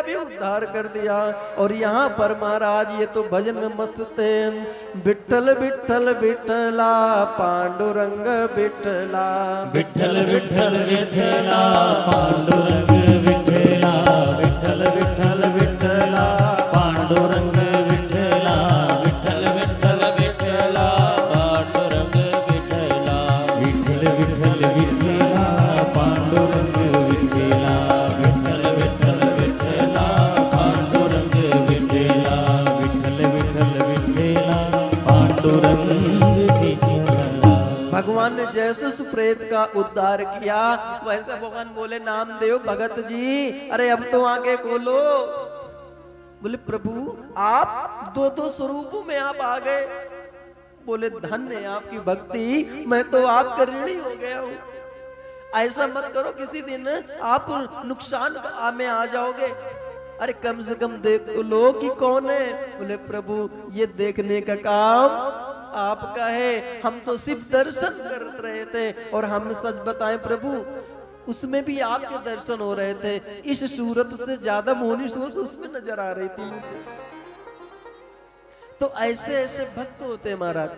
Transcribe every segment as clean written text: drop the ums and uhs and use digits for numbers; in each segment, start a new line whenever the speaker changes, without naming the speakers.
भी उद्धार कर दिया। और यहाँ पर महाराज ये तो भजन में मस्त थे। विठ्ठल विठ्ठल विठ्ठला पांडुरंग विठ्ठला,
विठ्ठल विठ्ठल विठ्ठला पांडुरंग विठ्ठला, विठ्ठल विठ्ठल विठ्ठला पांडुरंग विठ्ठला, विठ्ठल विठ्ठल विठ्ठला पांडुरंग विठ्ठला, विठ्ठल विठ्ठल विठ्ठला पांडुरंग विठ्ठला, विठ्ठल विठ्ठल विठ्ठला पांडुरंग विठ्ठला, विठ्ठल विठ्ठल विठ्ठला पांडुरंग विठ्ठला।
भगवान ने जैसे उस प्रेत का उद्धार किया वैसे भगवान बोले नामदेव भगत जी अरे अब तो आगे खोलो। बोले प्रभु आप दो दो स्वरूपों में आप आ गए। बोले धन्य है आपकी भक्ति, मैं तो आपका ऋणी हो गया हूँ। ऐसा मत करो किसी दिन आप नुकसान में आ जाओगे। अरे कम से कम देख तो लो कि कौन है। बोले प्रभु ये देखने का काम आपका है, हम तो सिर्फ दर्शन कर रहे थे। और हम सच बताएं प्रभु उसमें भी आपके दर्शन हो रहे थे। इस सूरत से ज्यादा मोहनी सूरत उसमें नजर आ रही थी मुझे। तो ऐसे ऐसे भक्त होते हैं महाराज।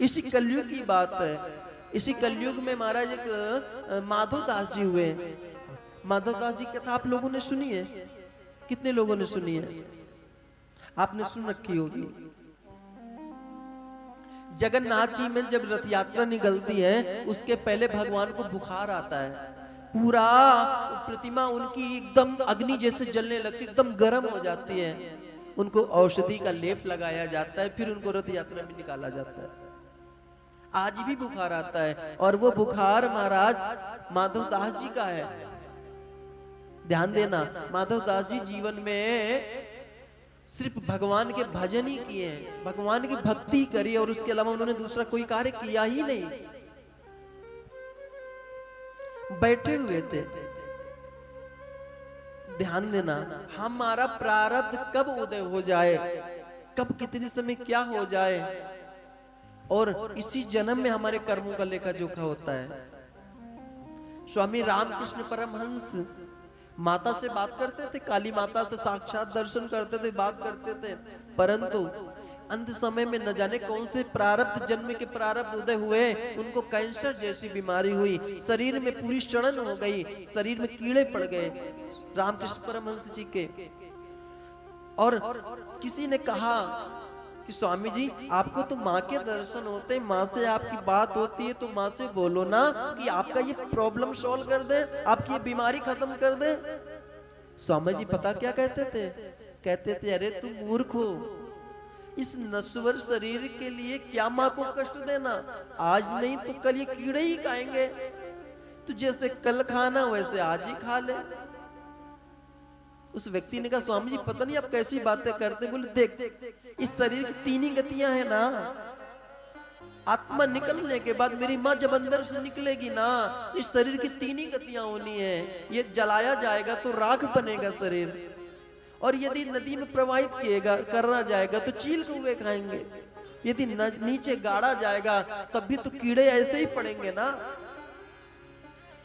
इसी कलयुग की बात है। इसी कलयुग में महाराज एक माधव दास जी हुए। माधव दास जी की कथा आप लोगों ने सुनी है? कितने लोगों ने सुनी है? आपने सुन रखी होगी। जगन्नाथ जी में जब रथ यात्रा निकलती है उसके पहले भगवान को बुखार आता है। पूरा प्रतिमा उनकी एकदम अग्नि जैसे जलने लगती, एकदम गर्म हो जाती है। उनको औषधि का लेप लगाया जाता है, फिर उनको रथ यात्रा में निकाला जाता है। आज भी बुखार आता है और वो बुखार महाराज माधव दास जी का है। ध्यान देना, माधव दास जी जीवन में सिर्फ भगवान के भजन ही किए हैं, भगवान की भक्ति करी और उसके अलावा उन्होंने दूसरा कोई कार्य किया ही नहीं। बैठे हुए थे। ध्यान देना, हमारा प्रारब्ध कब उदय हो जाए, कब कितने समय क्या हो जाए, और इसी जन्म में हमारे कर्मों का लेखा जोखा होता है। स्वामी रामकृष्ण परमहंस माता से बात करते थे, काली माता से साक्षात दर्शन करते थे, बात करते थे। परंतु अंत समय में न जाने कौन से प्रारब्ध जन्म के प्रारब्ध उदय हुए, उनको कैंसर जैसी बीमारी हुई, शरीर में पूरी सड़न हो गई, शरीर में कीड़े पड़ गए रामकृष्ण परमहंस जी के। और किसी ने कहा कि स्वामी जी आपको तो माँ के दर्शन होते हैं, माँ से आपकी बात होती है, तो माँ से बोलो ना कि आपका ये प्रॉब्लम सॉल्व कर दे, आपकी ये बीमारी खत्म कर दे। स्वामी जी पता क्या कहते थे? कहते थे अरे तुम मूर्ख हो, इस नश्वर शरीर के लिए क्या माँ को कष्ट देना, आज नहीं तो कल ये कीड़े ही खाएंगे, तो जैसे कल खाना वैसे आज ही खा ले। उस व्यक्ति ने कहा स्वामी जी पता नहीं आप कैसी बातें करते। बोले देख इस शरीर की तीन ही गतियां है ना, आत्मा निकलने के बाद मेरी माँ जब अंदर से निकलेगी ना, इस शरीर की तीन ही गतियां होनी है। ये जलाया जाएगा तो राख बनेगा शरीर, और यदि नदी में प्रवाहित किएगा करना जाएगा तो चील कौवे खाएंगे, यदि नीचे गाड़ा जाएगा तब भी तो कीड़े ऐसे ही पड़ेंगे ना।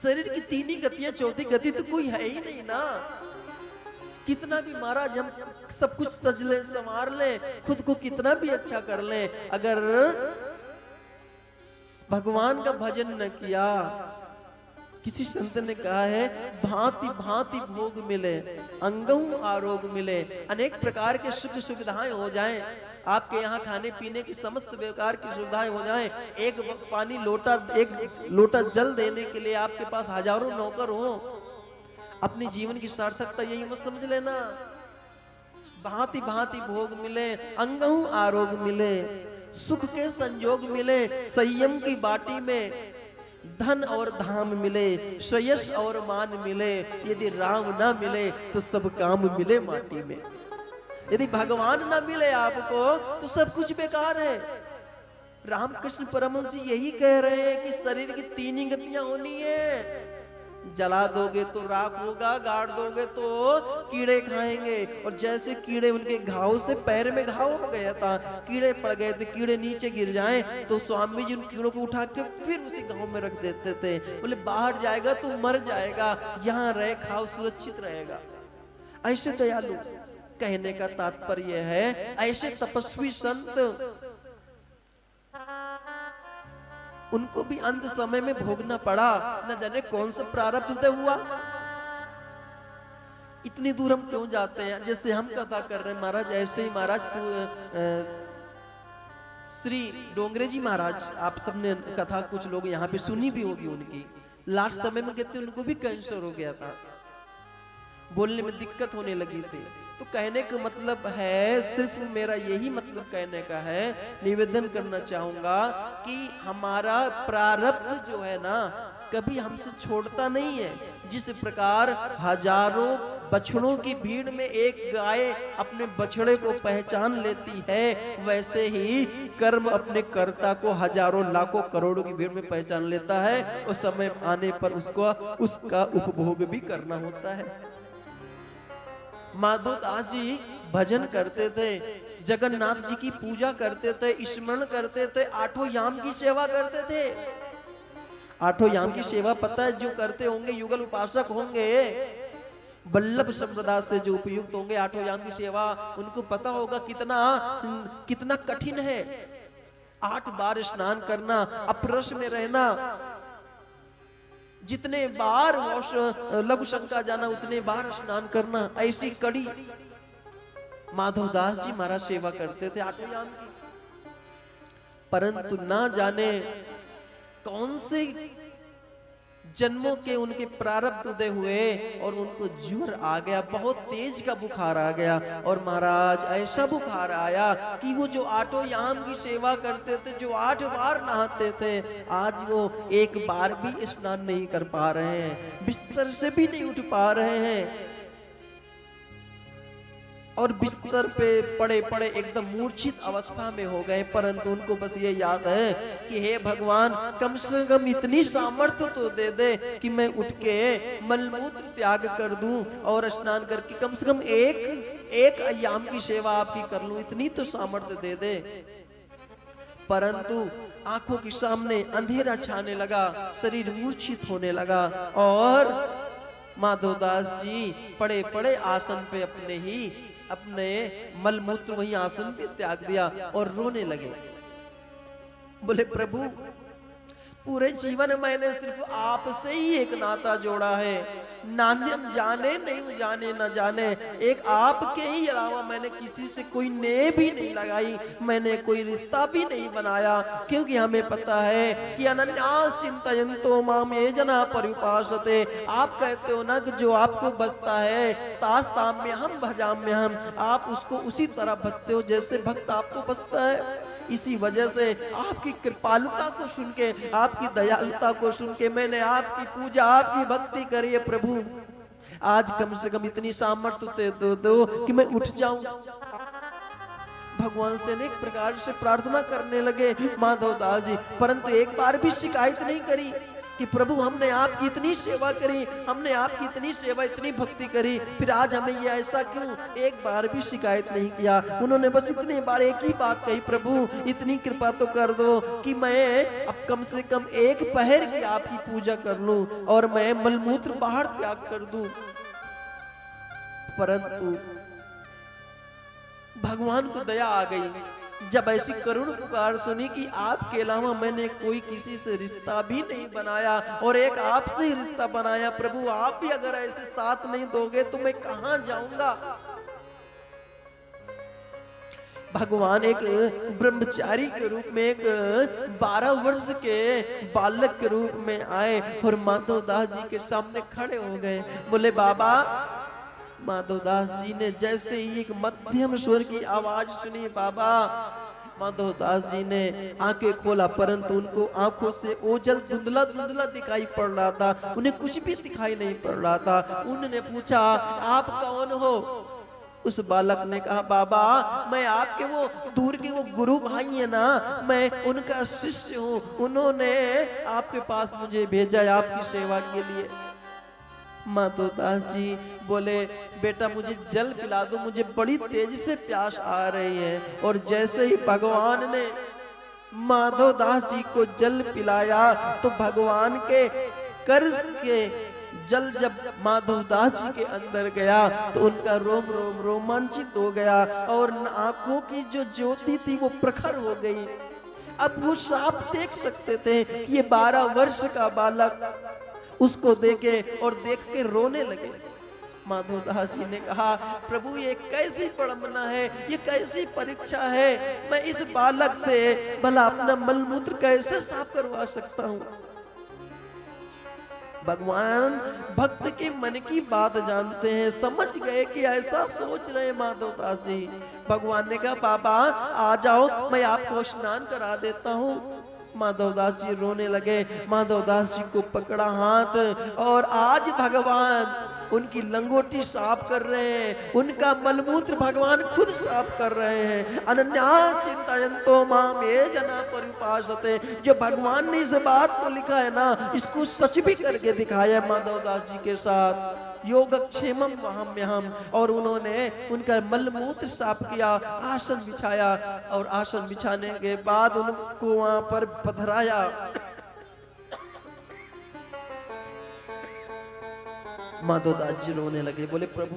शरीर की तीन ही गतियां, चौथी गति तो कोई है ही नहीं ना। कितना भी महाराज हम सब कुछ सज ले संवार ले, खुद को कितना भी अच्छा कर ले, अगर भगवान का भजन न किया, किसी संत ने कहा है भांति भांति भोग मिले अंगहु आरोग मिले, अनेक प्रकार के सुख सुविधाएं हो जाएं, आपके यहाँ खाने पीने की समस्त प्रकार की सुविधाएं हो जाएं, एक पानी लोटा एक लोटा जल देने के लिए आपके पास हजारों नौकर हो, अपनी जीवन की सार्थकता यही मत समझ लेना। भांति भांति भोग मिले, अंगहु आरोग मिले, सुख के संयोग मिले, संयम की बाटी में धन और धाम मिले, श्रेयस और मान मिले, यदि राम ना मिले तो सब काम मिले माटी में। यदि भगवान ना मिले आपको तो सब कुछ बेकार है। रामकृष्ण परमहंस जी यही कह रहे हैं कि शरीर की तीन ही गतियां होनी है, जला दोगे तो राख होगा, गाड़ दोगे तो कीड़े खाएंगे। और जैसे कीड़े, उनके घाव से पैर में घाव हो गया था, कीड़े पड़ गए थे, कीड़े नीचे गिर जाएं तो स्वामी जी उन कीड़ों को उठा के फिर उसी घाव में रख देते थे। बोले बाहर जाएगा तो मर जाएगा, यहाँ रहे खाओ सुरक्षित रहेगा। ऐसे दयालु, कहने का तात्पर्य है ऐसे तपस्वी संत, उनको भी अंत समय में भोगना पड़ा, न जाने कौन सा प्रारब्ध उदय हुआ। इतनी दूर हम क्यों जाते हैं? जैसे हम कथा कर रहे हैं महाराज, ऐसे ही महाराज श्री डोंगरे जी महाराज, आप सबने कथा कुछ लोग यहाँ पे सुनी भी होगी उनकी। लास्ट समय में कहते उनको भी कैंसर हो गया था, बोलने में दिक्कत होने लगी थी। तो कहने का मतलब है, सिर्फ मेरा यही मतलब कहने का है, निवेदन करना चाहूंगा कि हमारा प्रारब्ध जो है ना कभी हमसे छोड़ता नहीं है। जिस प्रकार हजारों बछड़ों की भीड़ में एक गाय अपने बछड़े को पहचान लेती है, वैसे ही कर्म अपने कर्ता को हजारों लाखों करोड़ों की भीड़ में पहचान लेता है, और समय आने पर उसका उपभोग भी करना होता है। माधव दास जी भजन करते थे, जगन्नाथ जी की पूजा करते थे, स्मरण करते थे, आठों याम की सेवा करते थे। आठों याम की सेवा पता है जो करते होंगे, युगल उपासक होंगे, वल्लभ संप्रदाय से जो उपयुक्त होंगे, आठों याम की सेवा उनको पता होगा कितना कठिन है। 8 बार स्नान करना, अपरस में रहना, जितने बार लघु शंका जाना उतने बार स्नान करना, ऐसी कड़ी माधव दास जी महाराज सेवा करते थे आठों याम की। परंतु ना जाने कौन से जन्मों के उनके प्रारब्ध उदय हुए और उनको ज्वर आ गया, बहुत तेज का बुखार आ गया। और महाराज ऐसा बुखार आया कि वो जो आठों याम की सेवा करते थे, जो 8 बार नहाते थे, आज वो एक बार भी स्नान नहीं कर पा रहे हैं, बिस्तर से भी नहीं उठ पा रहे हैं, और बिस्तर पे पड़े पड़े एकदम मूर्छित अवस्था में हो गए। परंतु उनको बस ये याद है कि हे भगवान, कम से कम इतनी सामर्थ्य तो दे दे कि मैं उठ के मलमूत्र त्याग कर दूं और स्नान करके कम से कम एक अय्याम की सेवा आपकी कर लूं, इतनी तो सामर्थ्य दे दे। परंतु आंखों के सामने अंधेरा छाने लगा, शरीर मूर्छित होने लगा, और माधवदास जी पड़े पड़े आसन पे अपने मलमूत्र वही आसन पे त्याग दिया और रोने लगे। बोले प्रभु, पूरे जीवन मैंने सिर्फ आपसे ही एक नाता जोड़ा है, नान्यम जाने नहीं जाने न जाने, एक आपके ही अलावा मैंने किसी से कोई ने भी नहीं लगाई, मैंने कोई रिश्ता भी नहीं बनाया। क्योंकि हमें पता है कि अनन्यास चिंतयन्तो माम ये जना पर्युपासते, आप कहते हो ना कि जो आपको बसता है तास ताम्य हम भजाम्य हम, आप उसको उसी तरह बसते हो जैसे भक्त आपको बसता है। इसी वजह से आपकी कृपालुता को सुन के, आपकी दयालुता को सुन के मैंने आपकी पूजा, आपकी भक्ति करी है। प्रभु आज कम से कम इतनी सामर्थ्य दो कि मैं उठ जाऊं। भगवान से अनेक प्रकार से प्रार्थना करने लगे माधव दास जी, परंतु एक बार भी शिकायत नहीं करी कि प्रभु हमने आपकी इतनी सेवा करी, हमने आपकी इतनी सेवा, इतनी भक्ति करी, फिर आज हमें ये ऐसा क्यों? एक बार भी शिकायत नहीं किया। उन्होंने बस इतनी बार एक ही बात कही, प्रभु इतनी कृपा तो कर दो कि मैं अब कम से कम एक पहर की आपकी पूजा कर लूं और मैं मलमूत्र बाहर त्याग कर दूं। परंतु भगवान को दया आ गई जब ऐसी करुण पुकार सुनी कि आपके अलावा मैंने कोई किसी से रिश्ता भी नहीं बनाया और एक आपसे ही रिश्ता बनाया। प्रभु आप भी अगर ऐसे साथ नहीं दोगे तो मैं कहां जाऊंगा? भगवान एक ब्रह्मचारी के रूप में, एक 12 वर्ष के बालक के रूप में आए और माधव दास जी के सामने खड़े हो गए। बोले बाबा, माधवदास जी ने जैसे ही एक मध्यम स्वर की आवाज सुनी, बाबा, माधवदास जी ने आंखें खोला, परंतु उनको आंखों से ओझल धुंधला धुंधला दिखाई पड़ रहा था, उन्हें कुछ भी दिखाई नहीं पड़ रहा था। उन्होंने पूछा आप कौन हो? उस बालक ने कहा बाबा, मैं आपके वो दूर के वो गुरु भाई है ना, मैं उनका शिष्य हूँ, उन्होंने आपके पास मुझे भेजा है आपकी सेवा के लिए। माधवदास जी बोले बेटा मुझे जल पिला दो, मुझे बड़ी तेजी से प्यास आ रही है। और जैसे ही भगवान ने माधवदास जी को जल पिलाया तो भगवान के कर्ज के जल जब माधवदास जी के अंदर गया तो उनका रोम रोम रोमांचित हो गया और आंखों की जो ज्योति थी वो प्रखर हो गई। अब वो साफ देख सकते थे कि ये 12 वर्ष का बालक उसको देखे और देख के रोने लगे। माधवदास जी ने कहा प्रभु ये कैसी विडंबना है, ये कैसी परीक्षा है, मैं इस बालक से भला अपना मलमूत्र कैसे साफ करवा सकता हूँ। भगवान भक्त के मन की बात जानते हैं, समझ गए कि ऐसा सोच रहे माधवदास जी। भगवान ने कहा बाबा आ जाओ, मैं आपको स्नान करा देता हूँ। माधवदास जी रोने लगे। माधवदास जी को पकड़ा हाथ और आज भगवान उनकी लंगोटी साफ कर रहे हैं, उनका मलमूत्र भगवान खुद साफ कर रहे हैं। अनन्यास चिंतयन्तो माम ये जना परिपासते, जो भगवान ने इस बात को लिखा है ना, इसको सच भी करके दिखाया माधवदास जी के साथ। योगक्षेमम वहाम्यहम, और उन्होंने उनका मलमूत्र साफ किया, आसन बिछाया और आसन बिछाने के बाद उनको वहां पर पधराया। माधवदास जी रोने लगे, बोले प्रभु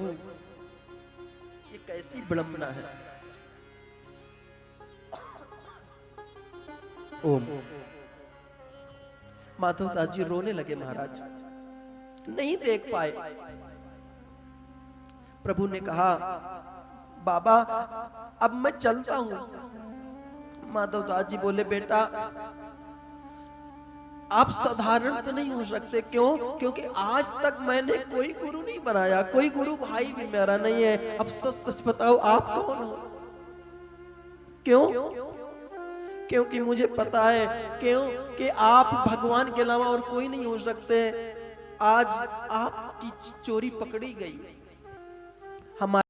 ये कैसी विडंबना है। ओम। माधवदास जी रोने लगे, महाराज नहीं देख पाए। प्रभु ने कहा बाबा अब मैं चलता हूं। माधवदास जी बोले बेटा आप साधारण तो नहीं हो सकते। क्यों? क्योंकि आज तक मैंने कोई गुरु नहीं बनाया, कोई गुरु भाई भी मेरा नहीं है। अब सच सच बताओ आप कौन हो? क्यों? क्योंकि मुझे पता है क्यों कि आप भगवान के अलावा और कोई नहीं हो सकते। आज आपकी चोरी पकड़ी गई। हमारे